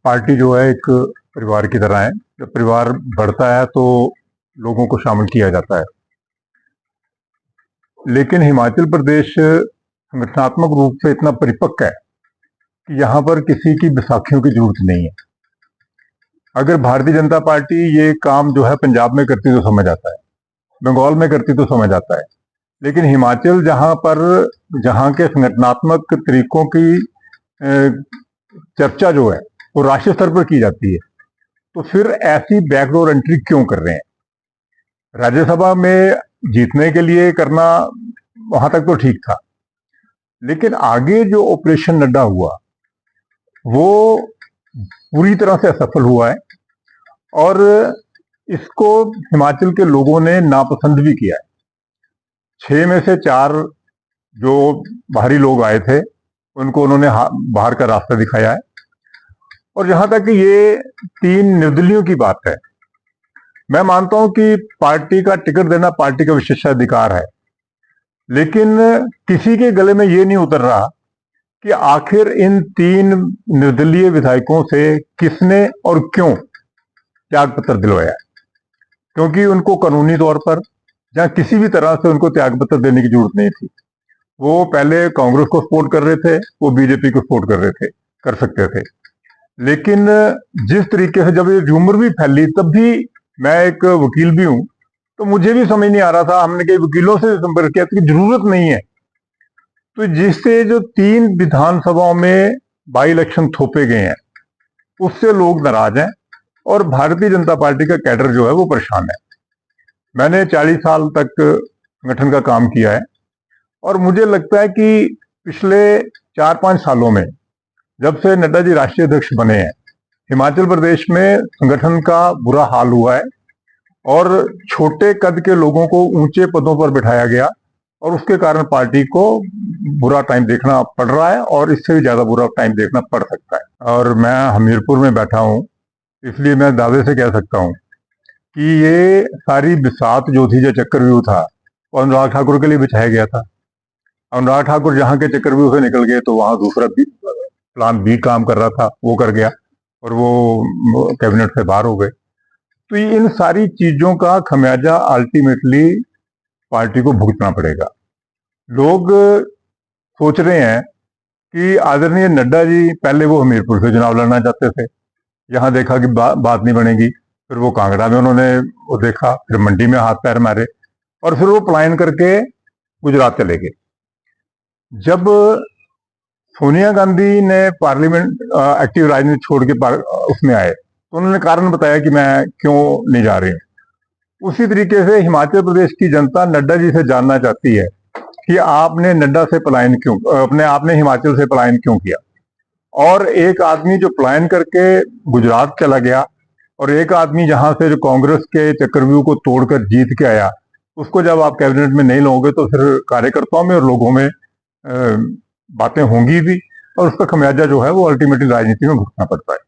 Party जो है एक परिवार की तरह है। जब परिवार बढ़ता है तो लोगों को शामिल किया जाता है। लेकिन हिमाचल प्रदेश संगठनात्मक रूप से इतना परिपक्व है कि यहाँ पर किसी की बैसाखियों की जरूरत नहीं है। अगर भारतीय जनता पार्टी ये काम जो है पंजाब में करती तो समझ आता है, बंगाल में करती तो समझ आता है, लेकिन हिमाचल जहाँ के संगठनात्मक तरीकों की चर्चा जो है वो राष्ट्रीय स्तर पर की जाती है, तो फिर ऐसी बैकडोर एंट्री क्यों कर रहे हैं? राज्यसभा में जीतने के लिए करना वहां तक तो ठीक था, लेकिन आगे जो ऑपरेशन नड्डा हुआ वो पूरी तरह से असफल हुआ है और इसको हिमाचल के लोगों ने नापसंद भी किया है। 6 में से 4 जो बाहरी लोग आए थे उनको उन्होंने बाहर का रास्ता दिखाया है। और जहां तक ये 3 निर्दलियों की बात है, मैं मानता हूं कि पार्टी का टिकट देना पार्टी का विशेषाधिकार है, लेकिन किसी के गले में ये नहीं उतर रहा कि आखिर इन 3 निर्दलीय विधायकों से किसने और क्यों त्याग पत्र दिलवाया है, क्योंकि उनको कानूनी तौर पर या किसी भी तरह से उनको त्याग पत्र देने की जरूरत नहीं थी। वो पहले कांग्रेस को सपोर्ट कर रहे थे, वो बीजेपी को सपोर्ट कर रहे थे, कर सकते थे। लेकिन जिस तरीके से जब ये र्यूमर भी फैली, तब भी मैं एक वकील भी हूं, तो मुझे भी समझ नहीं आ रहा था। हमने कई वकीलों से संपर्क किया कि जरूरत नहीं है। तो जिससे जो 3 विधानसभाओं में बाई इलेक्शन थोपे गए हैं उससे लोग नाराज हैं और भारतीय जनता पार्टी का कैडर जो है वो परेशान है। मैंने 40 साल तक संगठन का काम किया है और मुझे लगता है कि पिछले 4-5 सालों में जब से नड्डा जी राष्ट्रीय अध्यक्ष बने हैं, हिमाचल प्रदेश में संगठन का बुरा हाल हुआ है और छोटे कद के लोगों को ऊंचे पदों पर बिठाया गया और उसके कारण पार्टी को बुरा टाइम देखना पड़ रहा है और इससे भी ज्यादा बुरा टाइम देखना पड़ सकता है। और मैं हमीरपुर में बैठा हूं, इसलिए मैं दावे से कह सकता हूं कि ये सारी बिसात जो थी, जो चक्रव्यूह था, वो अनुराग ठाकुर के लिए बिछाया गया था। अनुराग ठाकुर जहां के चक्रव्यूह से निकल गए तो वहां दूसरा प्लान बी काम कर रहा था, वो कर गया और वो कैबिनेट से बाहर हो गए। तो इन सारी चीजों का खमियाजा अल्टीमेटली पार्टी को भुगतना पड़ेगा। लोग सोच रहे हैं कि आदरणीय नड्डा जी पहले वो हमीरपुर से चुनाव लड़ना चाहते थे, यहां देखा कि बात नहीं बनेगी, फिर वो कांगड़ा में उन्होंने वो देखा, फिर मंडी में हाथ पैर मारे और फिर वो पलायन करके गुजरात चले गए। जब सोनिया गांधी ने पार्लियामेंट एक्टिव राजनीति छोड़ के उसमें आए तो उन्होंने कारण बताया कि मैं क्यों नहीं जा रही हूं। उसी तरीके से हिमाचल प्रदेश की जनता नड्डा जी से जानना चाहती है कि आपने नड्डा से पलायन क्यों, आपने हिमाचल से पलायन क्यों किया। और एक आदमी जो पलायन करके गुजरात चला गया और एक आदमी जहां से जो कांग्रेस के चक्रव्यूह को तोड़कर जीत के आया, उसको जब आप कैबिनेट में नहीं लोगे तो फिर कार्यकर्ताओं में और लोगों में बातें होंगी भी और उसका खमियाजा जो है वो अल्टीमेटली राजनीति में भुगतना पड़ता है।